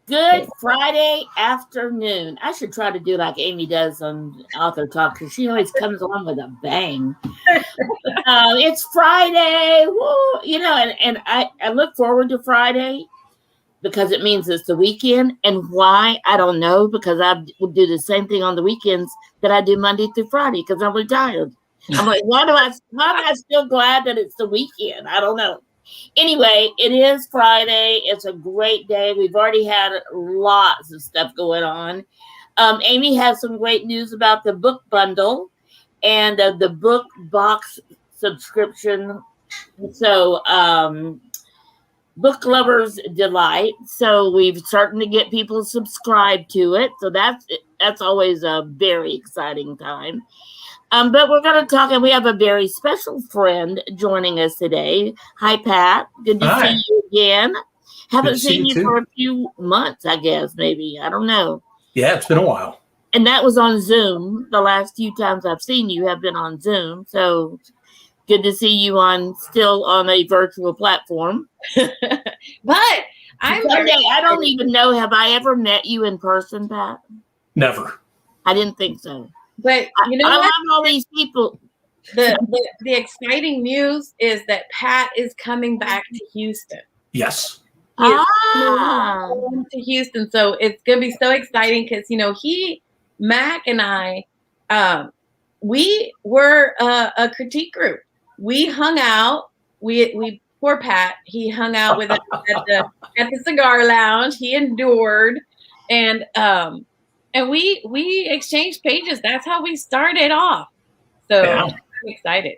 Good Friday afternoon. I should try to do like Amy does on Author Talk because she always comes on with a bang. It's Friday. Woo! And I look forward to Friday because it means it's the weekend. And why? I don't know, because I will do the same thing on the weekends that I do Monday through Friday because I'm retired. I'm like, why am I still glad that it's the weekend? I don't know. Anyway, it is Friday. It's a great day. We've already had lots of stuff going on. Amy has some great news about the book bundle and the book box subscription. So, book lovers delight. So we've starting to get people subscribed to it. So that's always a very exciting time. But we're going to talk, and we have a very special friend joining us today. Hi, Pat. Good to see you again. Haven't seen you for a few months, I guess, maybe. I don't know. Yeah, it's been a while. And that was on Zoom. The last few times I've seen you have been on Zoom. So good to see you still on a virtual platform. But I don't even know. Have I ever met you in person, Pat? Never. I didn't think so. But you know, I love all these people. The exciting news is that Pat is coming back to Houston. Yes. He is coming to Houston, so it's gonna be so exciting because Mac and I, we were a critique group. We hung out. We poor Pat. He hung out with us at the cigar lounge. He endured, and we exchanged pages. That's how we started off. So I'm excited.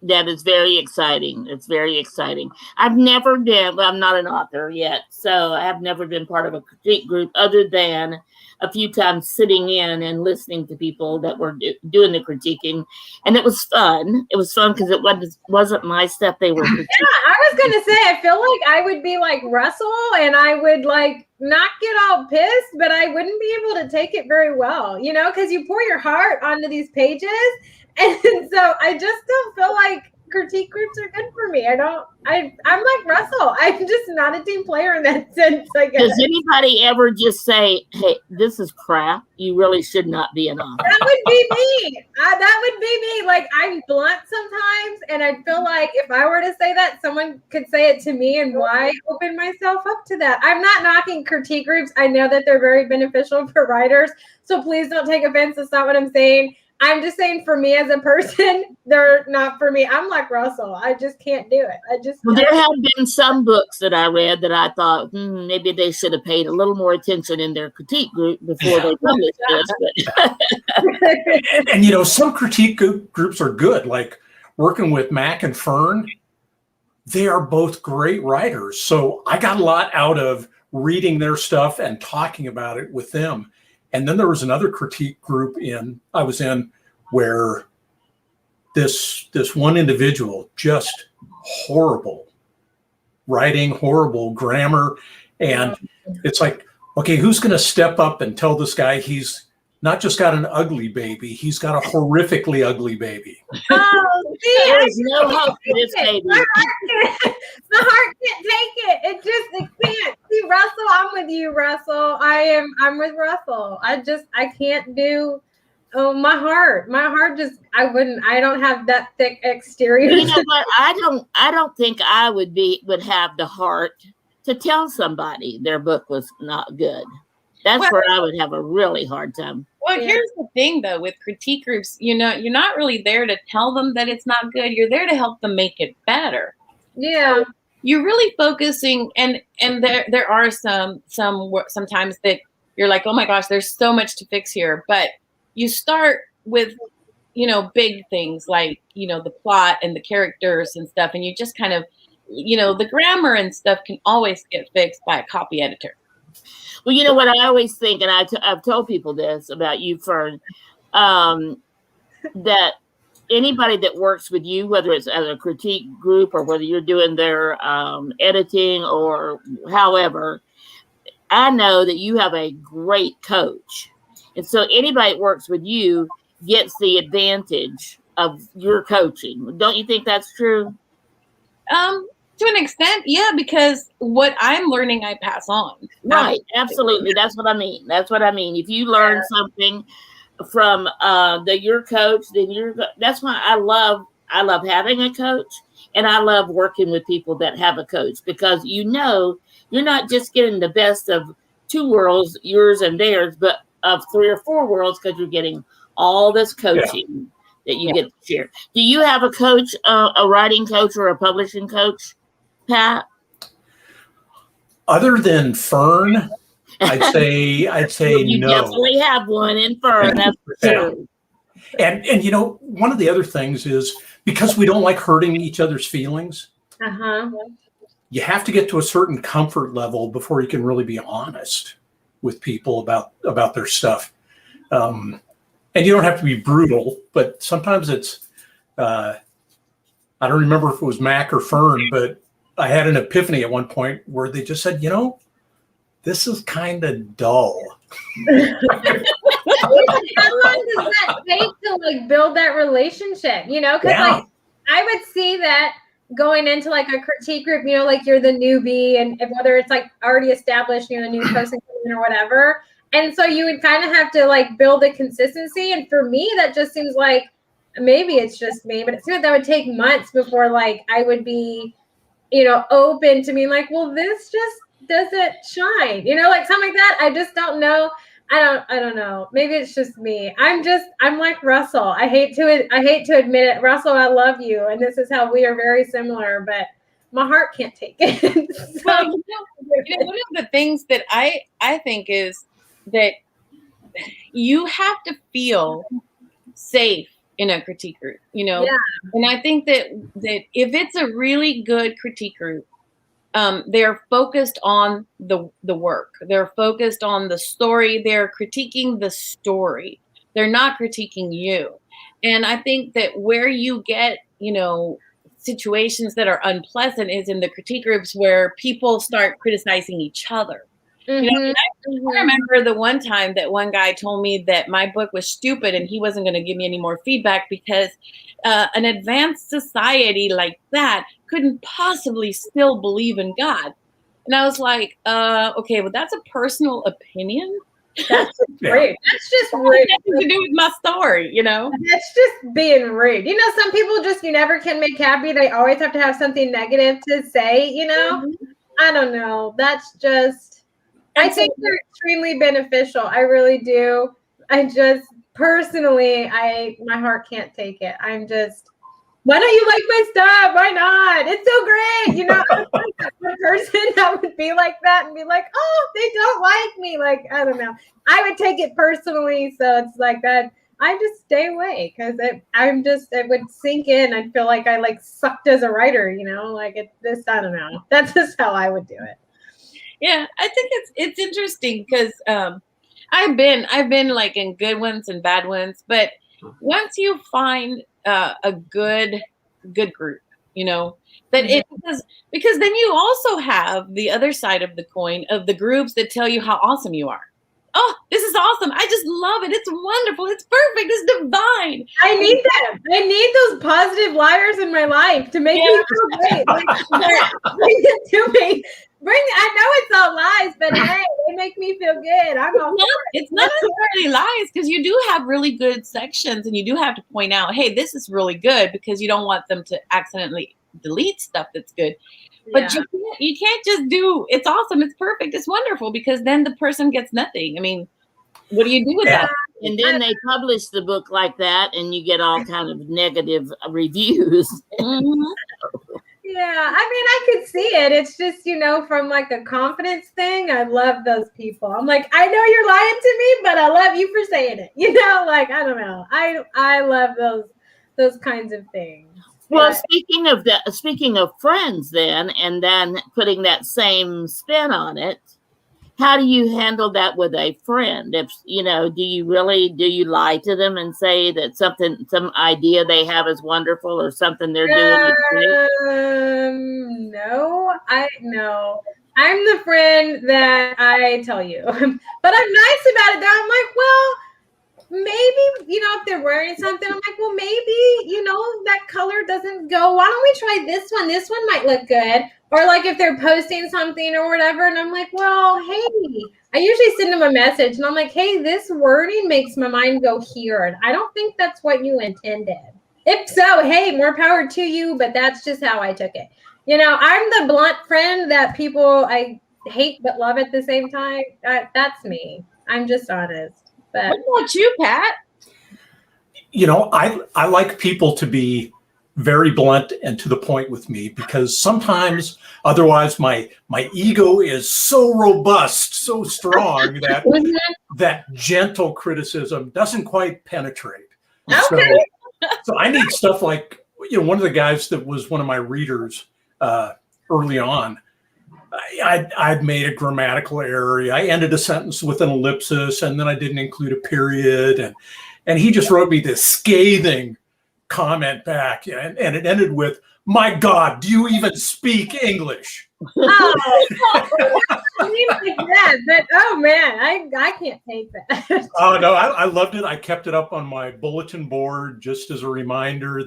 That is very exciting. It's very exciting. I've never been, well, I'm not an author yet, so I have never been part of a critique group other than a few times sitting in and listening to people that were doing the critiquing. And it was fun. It was fun because it wasn't my stuff they were critiquing. Yeah, I was going to say, I feel like I would be like Russell and I would not get all pissed, but I wouldn't be able to take it very well, because you pour your heart onto these pages. And so I just don't feel like critique groups are good for me. I'm like Russell. I'm just not a team player in that sense, I guess. Does anybody ever just say, hey, this is crap? You really should not be an author. That would be me. That would be me. Like, I'm blunt sometimes, and I feel like if I were to say that, someone could say it to me, and why open myself up to that? I'm not knocking critique groups. I know that they're very beneficial for writers, so please don't take offense. That's not what I'm saying. I'm just saying, for me as a person, they're not for me. I'm like Russell. I just can't do it. There have been some books that I read that I thought maybe they should have paid a little more attention in their critique group before they published this. And some critique groups are good. Like working with Mac and Fern, they are both great writers. So I got a lot out of reading their stuff and talking about it with them. And then there was another critique group I was in where this one individual, just horrible writing, horrible grammar. And it's like, okay, who's going to step up and tell this guy he's not just got an ugly baby, he's got a horrifically ugly baby. Oh, see, there's no hope for this baby. My heart can't take it. It can't. See, Russell, I'm with you, Russell. I'm with Russell. I can't do. Oh, my heart just, I don't have that thick exterior. You know what? I don't think I would have the heart to tell somebody their book was not good. That's where I would have a really hard time. Well, here's the thing, though, with critique groups, you're not really there to tell them that it's not good. You're there to help them make it better. Yeah. So you're really focusing, and there are sometimes that you're like, oh my gosh, there's so much to fix here. But you start with, big things like, the plot and the characters and stuff. And you just kind of, the grammar and stuff can always get fixed by a copy editor. Well, you know what I always think, and I've told people this about you, Fern, that anybody that works with you, whether it's as a critique group or whether you're doing their editing or however, I know that you have a great coach. And so anybody that works with you gets the advantage of your coaching. Don't you think that's true? To To an extent, yeah, because what I'm learning, I pass on. Right, absolutely. That's what I mean. That's what I mean. If you learn something from your coach, then that's why I love having a coach, and I love working with people that have a coach, because you're not just getting the best of two worlds, yours and theirs, but of 3 or 4 worlds, because you're getting all this coaching that you get to share. Do you have a coach, a writing coach or a publishing coach, Pat? Other than Fern, I'd say you no. definitely have one in Fern, that's for sure. And one of the other things is, because we don't like hurting each other's feelings, you have to get to a certain comfort level before you can really be honest with people about their stuff. And you don't have to be brutal, but sometimes it's, I don't remember if it was Mac or Fern, but I had an epiphany at one point where they just said, this is kind of dull. How long does that take to build that relationship? Because I would see that going into a critique group, you're the newbie, and whether it's already established, the new person coming in or whatever. And so you would kind of have to build a consistency. And for me, that just seems like, maybe it's just me, but it seems like that would take months before I would be, open to being well, this just doesn't shine, something like that. I just don't know. I don't know. Maybe it's just me. I'm like Russell. I hate to admit it. Russell, I love you. And this is how we are very similar, but my heart can't take it. So. Well, one of the things that I think is that you have to feel safe in a critique group, and I think that if it's a really good critique group, they're focused on the work. They're focused on the story. They're critiquing the story. They're not critiquing you. And I think that where you get, situations that are unpleasant is in the critique groups where people start criticizing each other. Mm-hmm. I remember the one time that one guy told me that my book was stupid and he wasn't going to give me any more feedback because an advanced society like that couldn't possibly still believe in God. And I was like, okay, well, that's a personal opinion. That's rude. That's just rude. Nothing to do with my story, That's just being rude. Some people just you never can make happy. They always have to have something negative to say, Mm-hmm. I don't know. That's just, I think they're extremely beneficial. I really do. I just personally, my heart can't take it. I'm just, why don't you like my stuff? Why not? It's so great. I'm the person that would be like that and be like, oh, they don't like me. I don't know. I would take it personally. So it's like that. I just stay away because it would sink in. I'd feel like I sucked as a writer, I don't know. That's just how I would do it. Yeah, I think it's interesting because I've been in good ones and bad ones, but once you find a good group, that it because then you also have the other side of the coin of the groups that tell you how awesome you are. Oh, this is awesome. I just love it. It's wonderful. It's perfect. It's divine. I need them. I need those positive liars in my life to make me feel great. Bring it to me. I know it's all lies, but hey, they make me feel good. It's not necessarily lies because you do have really good sections and you do have to point out, hey, this is really good because you don't want them to accidentally delete stuff that's good. But you can't just do it's awesome, it's perfect, it's wonderful, because then the person gets nothing. I mean, what do you do with that? And then they publish the book like that, and you get all kind of negative reviews. Mm-hmm. Yeah, I could see it. It's just, from a confidence thing. I love those people. I'm like, I know you're lying to me, but I love you for saying it. I don't know. I love those kinds of things. Well, speaking of friends then, and then putting that same spin on it, how do you handle that with a friend? If do you lie to them and say that some idea they have is wonderful or something they're doing? No. I'm the friend that I tell you, but I'm nice about it. I'm like, well, maybe, if they're wearing something, I'm like, well, maybe, that color doesn't go. Why don't we try this one? This one might look good. Or like if they're posting something or whatever, and I'm like, well, hey, I usually send them a message and I'm like, hey, this wording makes my mind go here. And I don't think that's what you intended. If so, hey, more power to you. But that's just how I took it. I'm the blunt friend that people I hate but love at the same time. That's me. I'm just honest. But what about you, Pat? I like people to be very blunt and to the point with me, because sometimes otherwise my ego is so robust, so strong that that gentle criticism doesn't quite penetrate. Okay. So I need stuff like, one of the guys that was one of my readers early on, I'd made a grammatical error. I ended a sentence with an ellipsis, and then I didn't include a period, and he just wrote me this scathing comment back, and it ended with, "My God, do you even speak English?" Oh, like that, but oh man, I can't take that. Oh no, I loved it. I kept it up on my bulletin board just as a reminder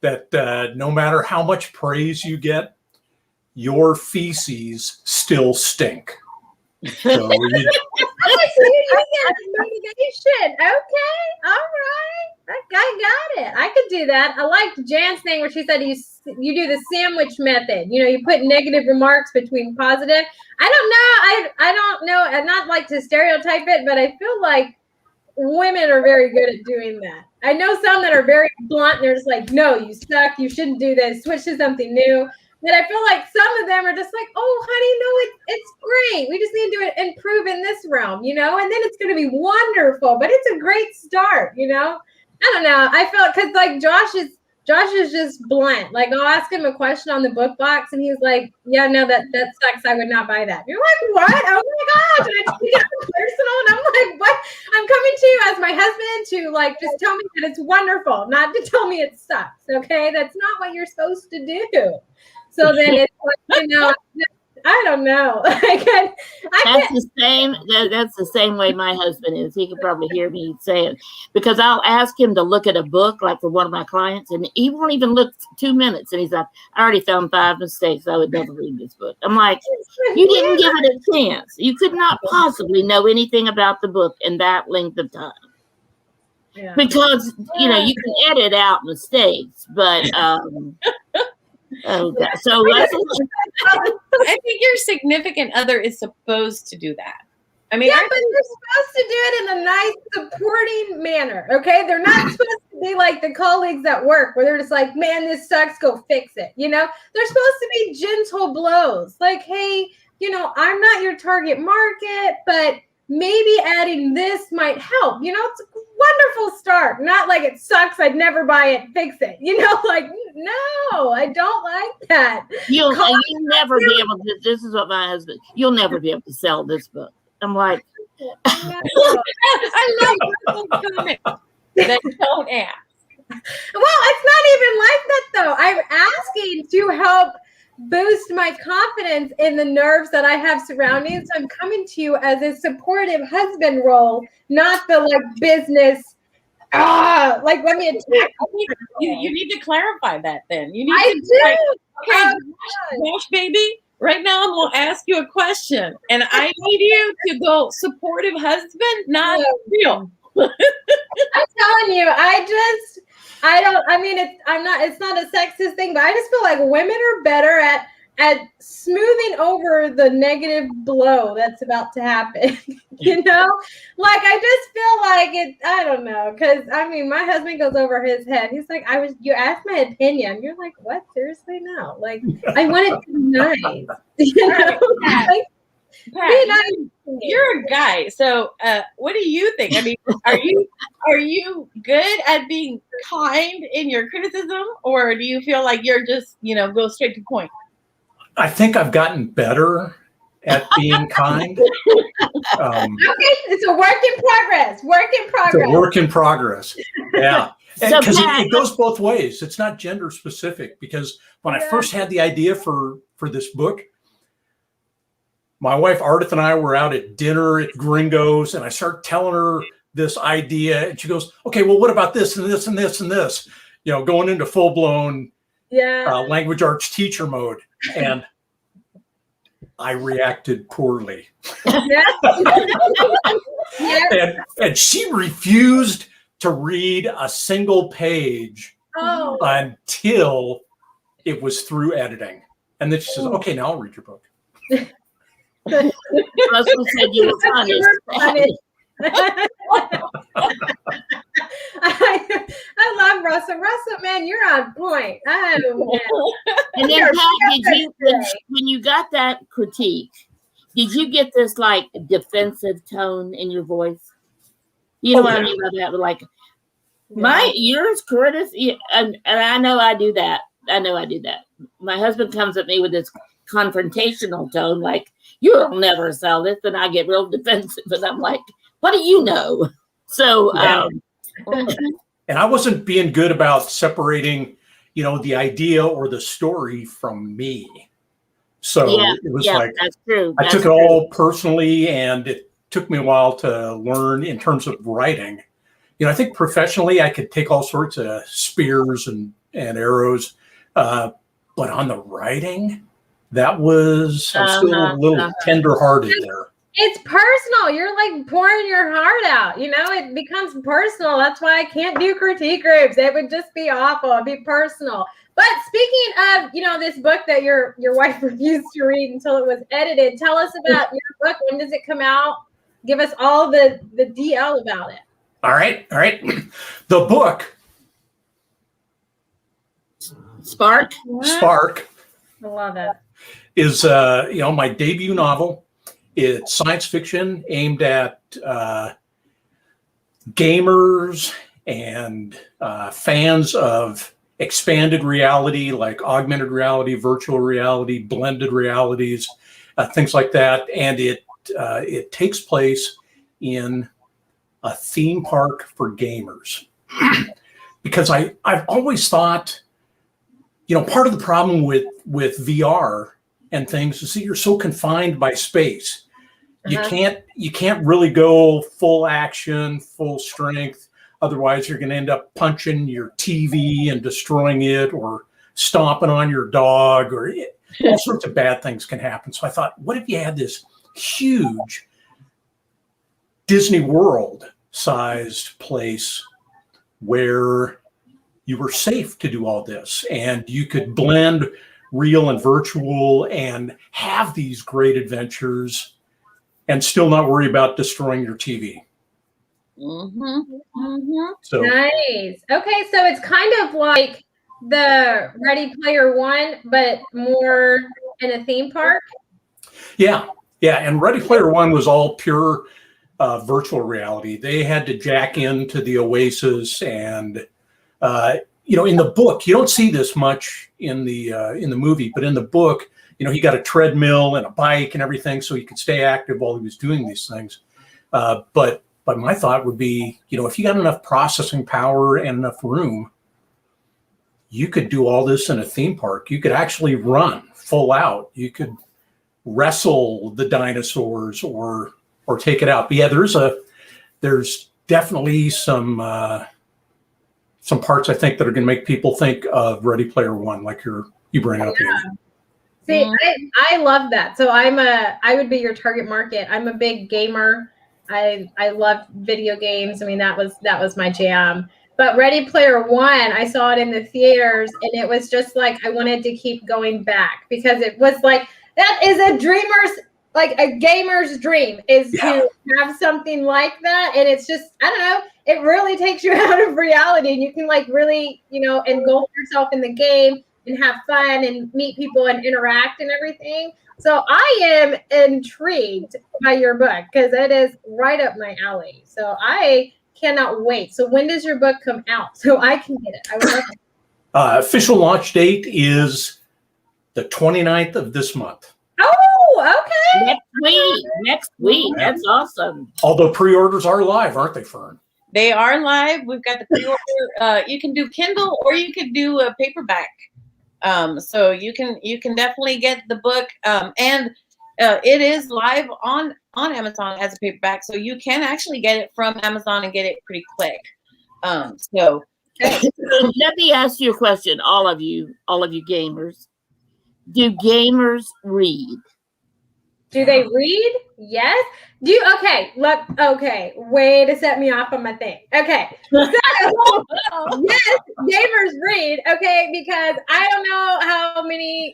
that no matter how much praise you get, your feces still stink. So you get motivation. Okay, all right. I got it. I could do that. I liked Jan's thing where she said you do the sandwich method. You put negative remarks between positive. I don't know. I'd not like to stereotype it, but I feel like women are very good at doing that. I know some that are very blunt and they're just like, no, you suck. You shouldn't do this. Switch to something new. But I feel like some of them are just like, oh, honey, no, it's great. We just need to improve in this realm, and then it's going to be wonderful. But it's a great start, I don't know. I felt because like Josh is just blunt. Like I'll ask him a question on the book box, and he's like, "Yeah, no, that sucks. I would not buy that." You're like, "What? Oh my gosh!" And I take it personal, and I'm like, "What? I'm coming to you as my husband to like just tell me that it's wonderful, not to tell me it sucks. Okay, that's not what you're supposed to do." So then it's like, I don't know. That's the same. That's the same way my husband is. He could probably hear me say it, because I'll ask him to look at a book, like for one of my clients, and he won't even look 2 minutes. And he's like, "I already found 5 mistakes. I would never read this book." I'm like, "You didn't give it a chance. You could not possibly know anything about the book in that length of time." Yeah. Because you can edit out mistakes, but. Okay. So I think your significant other is supposed to do that. I mean, yeah, but they're supposed to do it in a nice, supporting manner. Okay, they're not supposed to be like the colleagues at work where they're just like, "Man, this sucks. Go fix it." They're supposed to be gentle blows. Like, "Hey, I'm not your target market, but maybe adding this might help." It's a wonderful start. Not like it sucks. I'd never buy it. Fix it. Like, no, I don't like that. You'll never be able to. This is what my husband. You'll never be able to sell this book. I'm like, I love comment that don't ask. Well, it's not even like that though. I'm asking to help boost my confidence in the nerves that I have surrounding. So I'm coming to you as a supportive husband role, not the like business. Like let me attack. You need to clarify that. Then you need. I to do. like, okay, Josh, baby. Right now, I'm gonna ask you a question, and I need you to go supportive husband, not real. I'm telling you, it's not a sexist thing, but I just feel like women are better at smoothing over the negative blow that's about to happen. Like I just feel like it, I don't know, because my husband goes over his head. He's like, you asked my opinion. You're like, what? Seriously? No. Like I want it to be nice. Pat, you're a guy, so what do you think? I mean, are you good at being kind in your criticism, or do you feel like you're just go straight to the point? I think I've gotten better at being kind. Okay, it's a work in progress. It's a work in progress. Yeah. Because it goes both ways. It's not gender specific, because when I first had the idea for this book, my wife Ardith and I were out at dinner at Gringo's, and I started telling her this idea, and she goes, okay, well, what about this and this and this and this? Going into full-blown language arts teacher mode. And I reacted poorly. and she refused to read a single page until it was through editing. And then she says, okay, now I'll read your book. Russell said you were funny. I love Russell. Russell, man, you're on point. Oh, and then, Pat, when you got that critique, did you get this like defensive tone in your voice? You know what I mean by that? Like yours, Curtis, and I know I do that. My husband comes at me with this confrontational tone, like, you'll never sell this, and I get real defensive, and I'm like, what do you know? So, and I wasn't being good about separating, the idea or the story from me. So it was like, that's true. I took it all personally, and it took me a while to learn in terms of writing. I think professionally I could take all sorts of spears and arrows, but on the writing, I'm still a little tender-hearted there. It's personal. You're like pouring your heart out. It becomes personal. That's why I can't do critique groups. It would just be awful. It'd be personal. But speaking of, this book that your wife refused to read until it was edited, tell us about your book. When does it come out? Give us all the DL about it. All right. The book. Spark. I love it. Is my debut novel. It's science fiction aimed at gamers and fans of expanded reality, like augmented reality, virtual reality, blended realities, things like that. And it takes place in a theme park for gamers. Because I've always thought, part of the problem with VR and things is that you're so confined by space. You can't really go full action, full strength. Otherwise, you're going to end up punching your TV and destroying it, or stomping on your dog, or all sorts of bad things can happen. So I thought, what if you had this huge Disney World sized place where you were safe to do all this, and you could blend real and virtual and have these great adventures and still not worry about destroying your TV. So nice. Okay, so it's kind of like the Ready Player One, but more in a theme park. Yeah. And Ready Player One was all pure virtual reality. They had to jack into the Oasis, and in the book, you don't see this much in the movie, but in the book, he got a treadmill and a bike and everything, so he could stay active while he was doing these things. But my thought would be, if you got enough processing power and enough room, you could do all this in a theme park. You could actually run full out. You could wrestle the dinosaurs or take it out. But yeah, there's definitely some parts I think that are going to make people think of Ready Player One, like you bring up. See, I love that. So I would be your target market. I'm a big gamer. I love video games. I mean, that was my jam. But Ready Player One, I saw it in the theaters, and it was just like I wanted to keep going back, because it was like, that is a gamer's dream, is to have something like that. And it's just, I don't know, it really takes you out of reality, and you can like really, engulf yourself in the game and have fun and meet people and interact and everything. So I am intrigued by your book, because it is right up my alley. So I cannot wait. So when does your book come out so I can get it? I would love it. Official launch date is the 29th of this month. Oh, okay. Next week. That's awesome. Although pre-orders are live, aren't they, Fern? They are live. We've got the pre-order. You can do Kindle, or you could do a paperback. So you can definitely get the book. And it is live on Amazon as a paperback, so you can actually get it from Amazon and get it pretty quick. So let me ask you a question, all of you gamers. Do gamers read? Do they read? Yes. Okay, way to set me off on my thing. Okay. So, yes, gamers read, okay, because I don't know how many,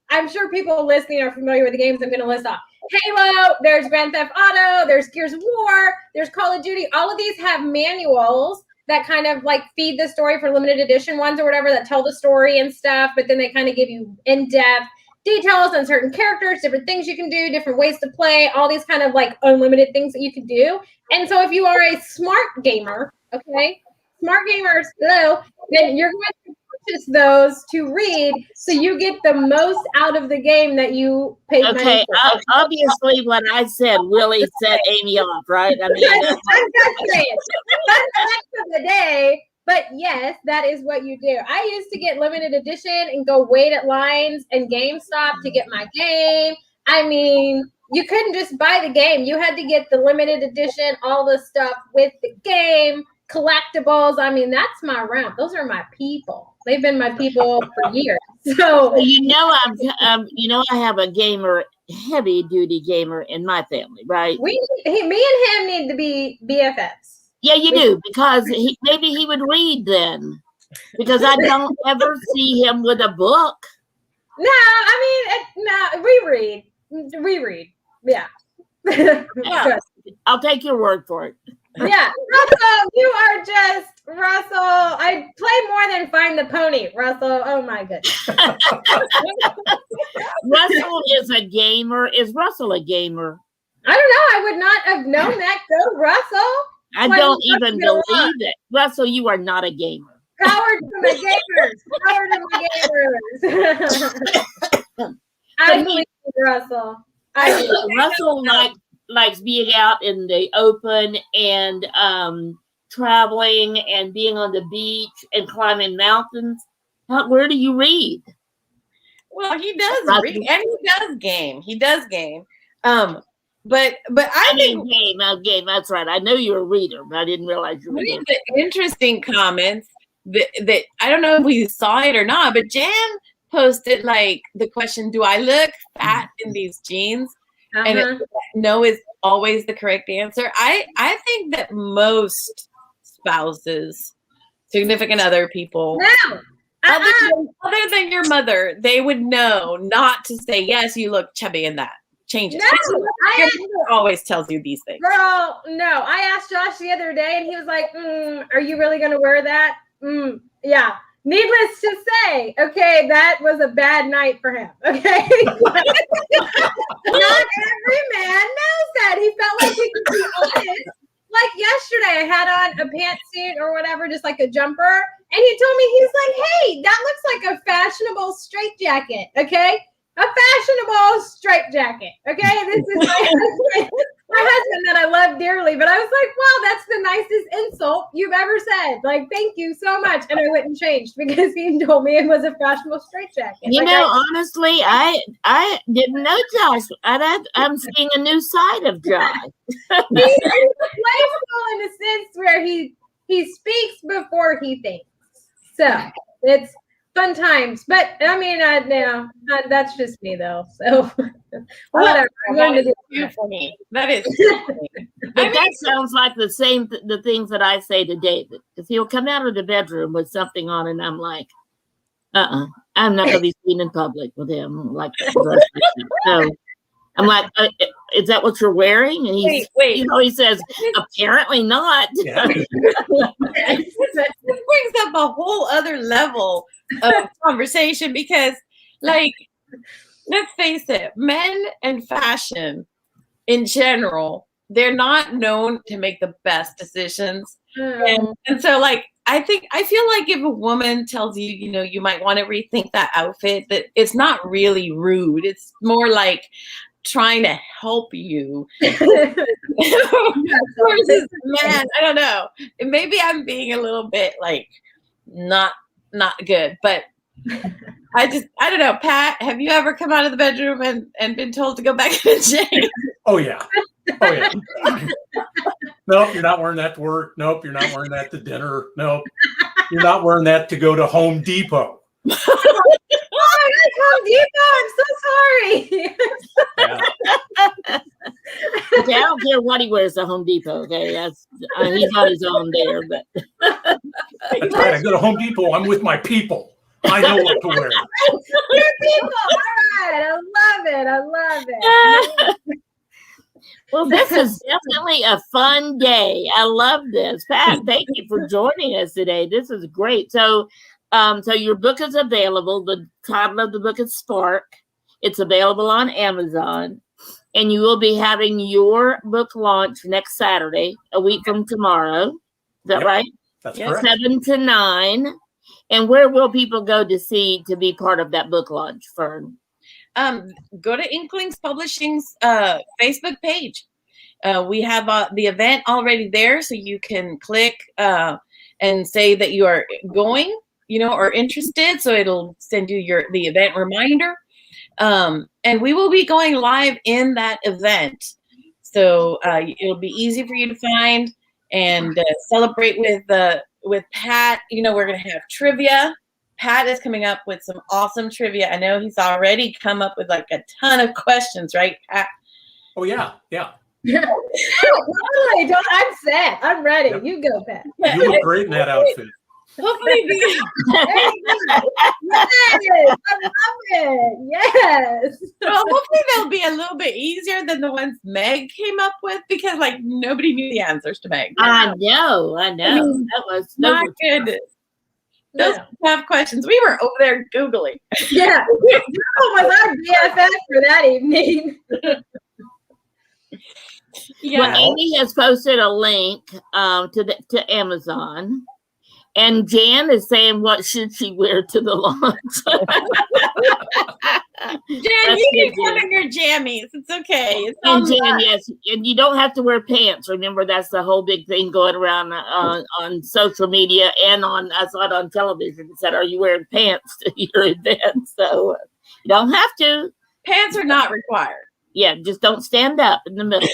I'm sure people listening are familiar with the games I'm going to list off. Halo, there's Grand Theft Auto, there's Gears of War, there's Call of Duty. All of these have manuals that kind of like feed the story for limited edition ones or whatever that tell the story and stuff, but then they kind of give you in-depth details on certain characters, different things you can do, different ways to play, all these kind of like unlimited things that you can do. And so if you are a smart gamer, okay, smart gamers, hello, then you're going to purchase those to read so you get the most out of the game that you paid money for. Obviously what I said really set Amy off, right? I mean, I'm just saying. Fun fact of the day. But yes, that is what you do. I used to get limited edition and go wait at lines and GameStop to get my game. I mean, you couldn't just buy the game. You had to get the limited edition, all the stuff with the game, collectibles. I mean, that's my round. Those are my people. They've been my people for years. So I have a gamer, heavy duty gamer in my family, right? Me and him need to be BFFs. Yeah, you do, because maybe he would read then, because I don't ever see him with a book. No, I mean, we read. Yeah. Yeah. I'll take your word for it. Yeah, Russell, you are just Russell. I play more than Find the Pony, Russell. Oh my goodness. Russell is a gamer. Is Russell a gamer? I don't know. I would not have known that. Go, Russell. I don't even believe it. Russell, you are not a gamer. Power to my gamers. Power to my gamers. I believe you, Russell. Russell likes being out in the open and traveling and being on the beach and climbing mountains. Where do you read? Well, he does read and he does game. But I think game. That's right. I know you're a reader, but I didn't realize you were a gamer. The interesting comments that I don't know if we saw it or not, but Jan posted like the question, "Do I look fat in these jeans?" And no is always the correct answer. I think that most spouses, significant other people, other than your mother, they would know not to say, "Yes, you look chubby in that." Change it. No, your mother always tells you these things. Girl, no. I asked Josh the other day, and he was like, "Are you really going to wear that?" Yeah. Needless to say, okay, that was a bad night for him. Okay, not every man knows that. He felt like he could be honest. Like yesterday, I had on a pantsuit or whatever, just like a jumper, and he told me, he's like, "Hey, that looks like a fashionable straitjacket." Okay. A fashionable straitjacket. Okay, this is my husband that I love dearly, but I was like, "Wow, that's the nicest insult you've ever said. Like, thank you so much." And I went and changed because he told me it was a fashionable straitjacket. Honestly, I didn't know Josh. I'm seeing a new side of Josh. He's playful in a sense where he speaks before he thinks. So it's fun times, but I mean, that's just me though. So whatever. That is cute for me. That is. But that sounds like the things that I say to David, because he'll come out of the bedroom with something on, and I'm like, I'm not going to be seen in public with him like that. So I'm like, is that what you're wearing? And he's, wait. He says, apparently not. Yeah. This brings up a whole other level of conversation because, like, let's face it, men and fashion in general, they're not known to make the best decisions. And so, like, I feel like if a woman tells you, you might want to rethink that outfit, that it's not really rude. It's more like trying to help you. Versus, man, I don't know. Maybe I'm being a little bit like not good, but I don't know, Pat, have you ever come out of the bedroom and been told to go back in the chain? Oh yeah. Oh yeah. Nope, you're not wearing that to work. Nope, you're not wearing that to dinner. Nope. You're not wearing that to go to Home Depot. Oh, Home Depot. I'm so sorry. Yeah. Okay, I don't care what he wears at Home Depot. Okay, that's he's on his own there. But That's right. I go to Home Depot. I'm with my people. I know what to wear. Your people. All right. I love it. I love it. well, this is definitely a fun day. I love this, Pat. Thank you for joining us today. This is great. So your book is available. The title of the book is Spark. It's available on Amazon. And you will be having your book launch next Saturday, a week from tomorrow. Is that right? That's correct. 7 to 9. And where will people go to be part of that book launch, Fern? Go to Inklings Publishing's Facebook page. We have the event already there, so you can click and say that you are going, or interested. So it'll send you the event reminder. And we will be going live in that event. So it'll be easy for you to find and celebrate with Pat. We're going to have trivia. Pat is coming up with some awesome trivia. I know he's already come up with like a ton of questions, right, Pat? Oh yeah, yeah. Totally. I'm set. I'm ready. Yep. You go, Pat. You look great in that outfit. Hopefully, Yes, I love it. Yes. well, hopefully they'll be a little bit easier than the ones Meg came up with, because like nobody knew the answers to Meg. I know. That was My goodness. Those tough questions. We were over there Googling. Yeah. That was our BFF for that evening. Yeah. Well, Amy has posted a link to Amazon, and Jan is saying, "What should she wear to the launch?" Jan, you can come in your jammies. It's okay. It's And Jan, online. yes, and you don't have to wear pants. Remember, that's the whole big thing going around on social media and I saw it on television. It said, "Are you wearing pants to your event?" So you don't have to. Pants are not required. Yeah, just don't stand up in the middle.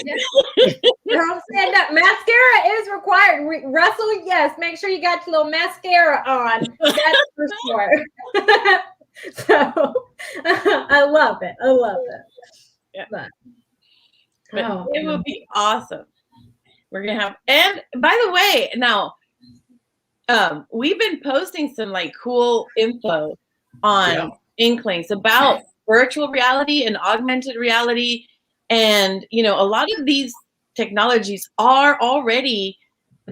Don't stand up. Mascara is required. Russell, yes. Make sure you got your little mascara on. That's for sure. So I love it. I love it. Yeah. But It will be awesome. We're gonna have, and by the way, now we've been posting some like cool info on Inklings about virtual reality and augmented reality, and a lot of these technologies are already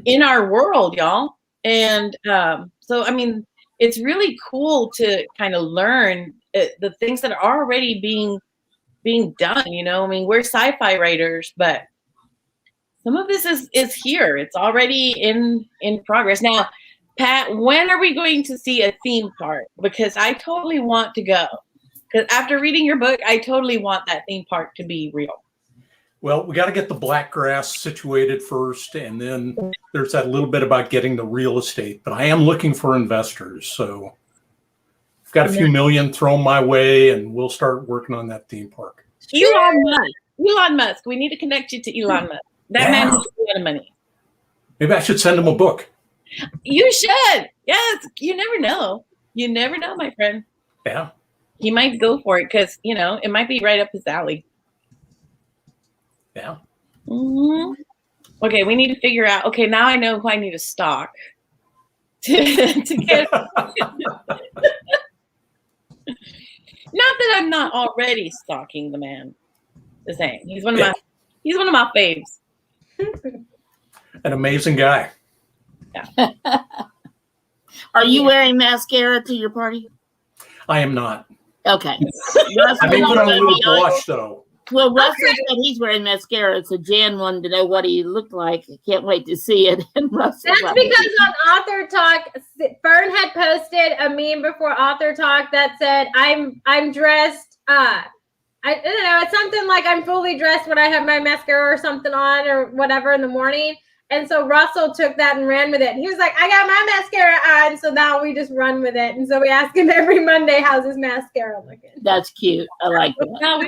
in our world, y'all. And so I mean, it's really cool to kind of learn the things that are already being done. I mean, we're sci-fi writers, but some of this is here. It's already in progress. Now, Pat, when are we going to see a theme park? Because I totally want to go. Because after reading your book, I totally want that theme park to be real. Well, we got to get the black grass situated first, and then there's that little bit about getting the real estate. But I am looking for investors, so I've got a few million thrown my way, and we'll start working on that theme park. Elon Musk. We need to connect you to Elon Musk. That man has a lot of money. Maybe I should send him a book. You should. Yes. You never know. You never know, my friend. Yeah. He might go for it because, it might be right up his alley. Yeah. Mm-hmm. Okay, we need to figure out. Okay, now I know who I need to stalk to get. Not that I'm not already stalking the man. The same. He's one of my faves. An amazing guy. Yeah. Are you wearing mascara to your party? I am not. Okay. I may put on a little blush, though. Well, Russell said he's wearing mascara, so Jan wanted to know what he looked like. I can't wait to see it. And Russell, that's because on Author Talk, Fern had posted a meme before Author Talk that said, "I'm dressed." I don't know. It's something like I'm fully dressed when I have my mascara or something on or whatever in the morning. And so Russell took that and ran with it. And he was like, I got my mascara on. So now we just run with it. And so we ask him every Monday, how's his mascara looking? That's cute. I like that. No,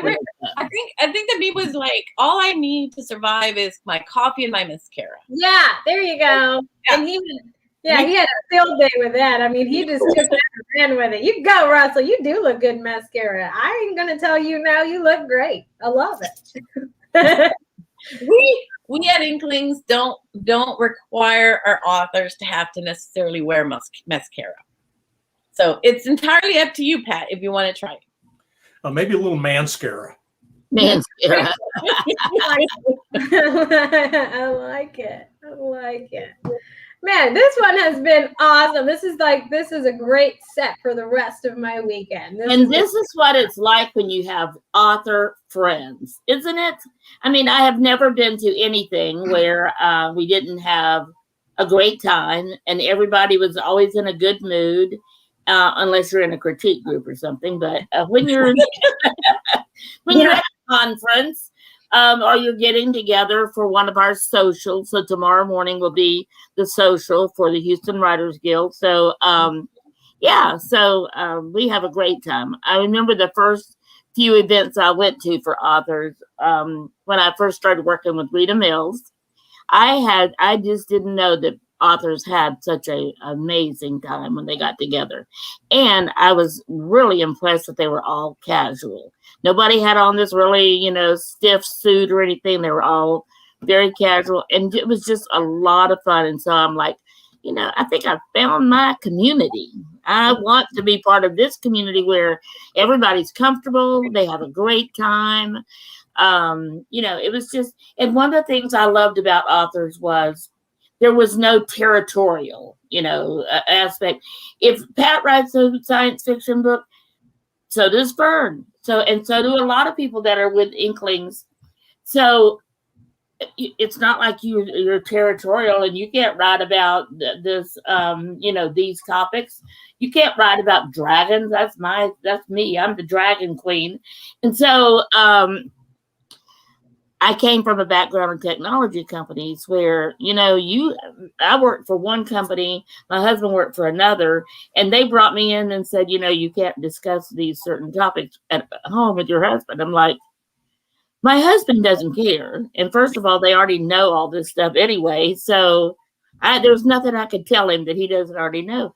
I think that he was like, all I need to survive is my coffee and my mascara. Yeah, there you go. Yeah. And he had a field day with that. I mean, he just took that and ran with it. You go, Russell. You do look good in mascara. I ain't gonna tell you now. You look great. I love it. We at Inklings don't require our authors to have to necessarily wear mascara. So it's entirely up to you, Pat, if you want to try it. Maybe a little mascara. Mascara. I like it. I like it. Man, this one has been awesome. This is a great set for the rest of my weekend. This is what it's like when you have author friends, isn't it? I mean, I have never been to anything where we didn't have a great time and everybody was always in a good mood, unless you're in a critique group or something. But when you're you're at a conference, or you're getting together for one of our socials. So tomorrow morning will be the social for the Houston Writers Guild. So, we have a great time. I remember the first few events I went to for authors when I first started working with Rita Mills. I just didn't know that authors had such an amazing time when they got together. And I was really impressed that they were all casual. Nobody had on this really, stiff suit or anything. They were all very casual. And it was just a lot of fun. And so I'm like, I think I found my community. I want to be part of this community where everybody's comfortable. They have a great time. It was just, and one of the things I loved about authors was there was no territorial, aspect. If Pat writes a science fiction book, so does Fern. So do a lot of people that are with Inklings. So it's not like you're territorial and you can't write about this, these topics. You can't write about dragons. That's me. I'm the dragon queen. And so, I came from a background in technology companies where, I worked for one company, my husband worked for another, and they brought me in and said, you can't discuss these certain topics at home with your husband. I'm like, my husband doesn't care. And first of all, they already know all this stuff anyway. So there's nothing I could tell him that he doesn't already know.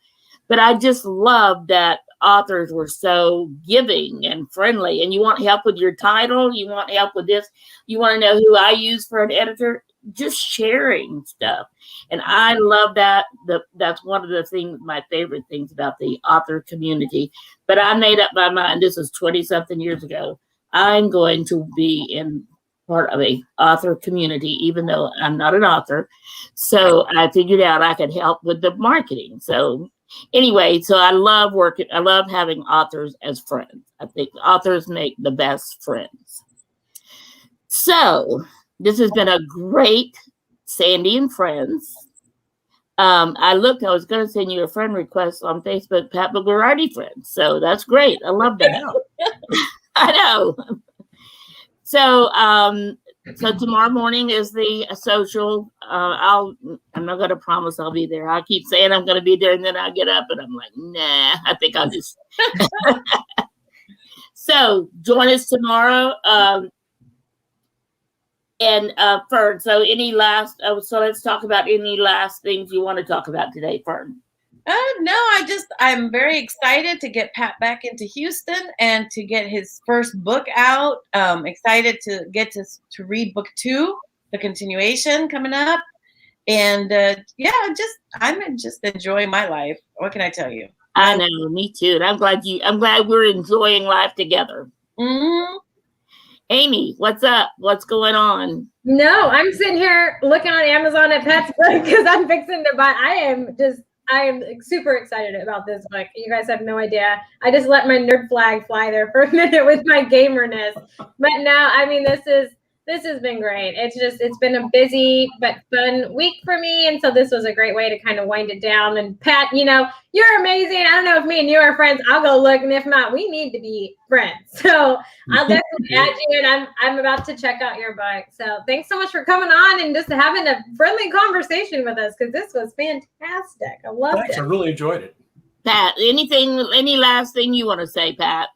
But I just love that authors were so giving and friendly. And you want help with your title? You want help with this? You want to know who I use for an editor? Just sharing stuff. And I love that. That's one of the things, my favorite things about the author community. But I made up my mind. This was 20-something years ago. I'm going to be in part of a author community, even though I'm not an author. So I figured out I could help with the marketing. So anyway, so I love having authors as friends. I think authors make the best friends. So this has been a great Sandy and Friends. I was going to send you a friend request on Facebook, Pat, but we're already friends. So that's great. I love that. I know. So, tomorrow morning is the social. I'm not going to promise I'll be there. I keep saying I'm going to be there, and then I get up and I'm like, nah. I think I'll just. So join us tomorrow. Fern. So let's talk about any last things you want to talk about today, Fern. No, I'm very excited to get Pat back into Houston and to get his first book out. Excited to get to read book 2, the continuation coming up. And I'm just enjoying my life. What can I tell you? I know, me too. And I'm glad we're enjoying life together. Mm-hmm. Amy, what's up? What's going on? No, I'm sitting here looking on Amazon at Pat's book because I'm fixing to buy. I am super excited about this book. You guys have no idea. I just let my nerd flag fly there for a minute with my gamerness. But now, I mean, this This has been great. It's been a busy but fun week for me. And so this was a great way to kind of wind it down. And Pat, you're amazing. I don't know if me and you are friends. I'll go look. And if not, we need to be friends. So I'll definitely add you. And I'm about to check out your book. So thanks so much for coming on and just having a friendly conversation with us, because this was fantastic. I loved it. I really enjoyed it. Pat, any last thing you want to say, Pat?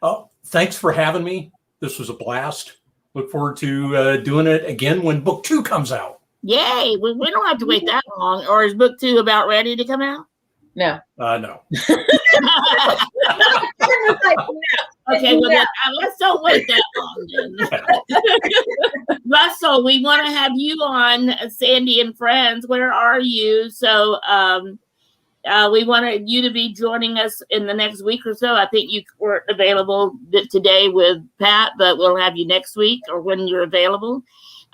Oh, thanks for having me. This was a blast. Look forward to doing it again when book 2 comes out. Yay. We don't have to wait that long. Or is book 2 about ready to come out? No. No. Okay, well, let's don't wait that long then. Russell, we want to have you on Sandy and Friends. Where are you? So we wanted you to be joining us in the next week or so. I think you weren't available today with Pat, but we'll have you next week or when you're available.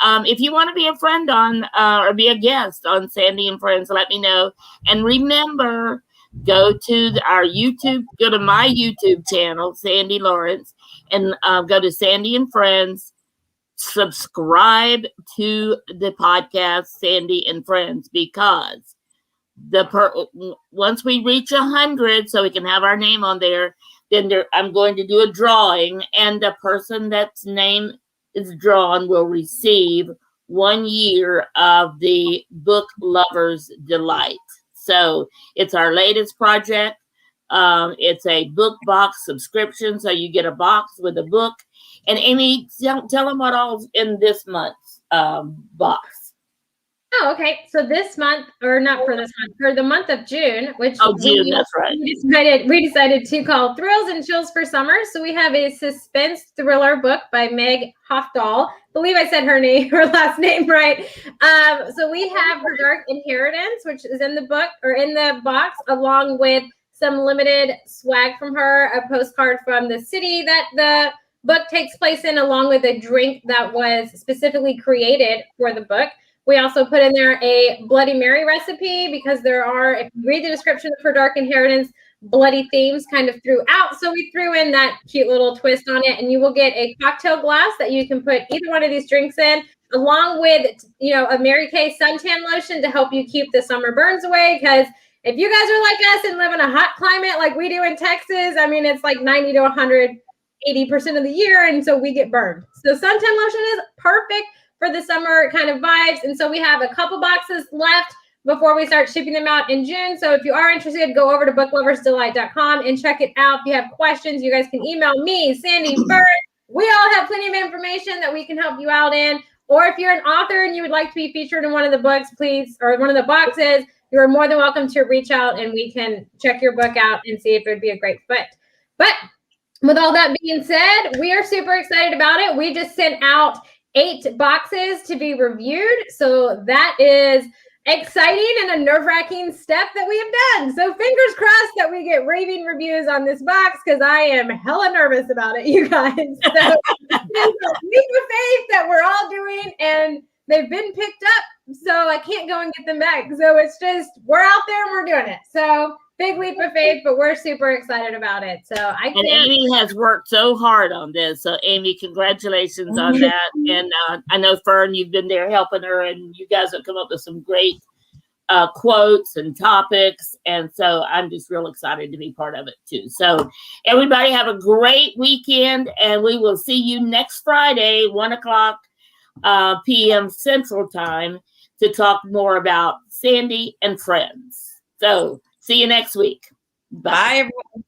If you want to be a friend on or be a guest on Sandy and Friends, let me know. And remember, go to our YouTube, go to my YouTube channel, Sandy Lawrence, and go to Sandy and Friends. Subscribe to the podcast, Sandy and Friends, because once we reach 100, so we can have our name on there, then I'm going to do a drawing, and the person that's name is drawn will receive 1 year of the Book Lovers Delight. So it's our latest project. It's a book box subscription, so you get a box with a book. And Amy, tell them what all's in this month's box. Oh, okay. So this month, or not for this month, for the month of June, which that's right. We decided to call Thrills and Chills for Summer. So we have a suspense thriller book by Meg Hofdahl. I believe I said her last name right. So we have Her Dark Inheritance, which is in the book or in the box, along with some limited swag from her, a postcard from the city that the book takes place in, along with a drink that was specifically created for the book. We also put in there a Bloody Mary recipe because there are, if you read the description of Her Dark Inheritance, bloody themes kind of throughout. So we threw in that cute little twist on it, and you will get a cocktail glass that you can put either one of these drinks in, along with, a Mary Kay suntan lotion to help you keep the summer burns away. Because if you guys are like us and live in a hot climate like we do in Texas, I mean, it's like 90 to 180% of the year, and so we get burned. So suntan lotion is perfect for the summer kind of vibes. And so we have a couple boxes left before we start shipping them out in June. So if you are interested, go over to bookloversdelight.com and check it out. If you have questions, you guys can email me, Sandy Bird. We all have plenty of information that we can help you out in. Or if you're an author and you would like to be featured in one of the books, please, or one of the boxes, you are more than welcome to reach out and we can check your book out and see if it would be a great fit. But with all that being said, we are super excited about it. We just sent out 8 boxes to be reviewed. So that is exciting and a nerve-wracking step that we have done. So fingers crossed that we get raving reviews on this box, because I am hella nervous about it, you guys. So it's a leap of faith that we're all doing, and they've been picked up, so I can't go and get them back. So it's just, we're out there and we're doing it. So big leap of faith, but we're super excited about it. So Amy has worked so hard on this. So Amy, congratulations on that. And I know Fern, you've been there helping her, and you guys have come up with some great quotes and topics. And so I'm just real excited to be part of it too. So everybody have a great weekend, and we will see you next Friday, 1:00 p.m. Central Time, to talk more about Sandy and Friends. So see you next week. Bye everyone.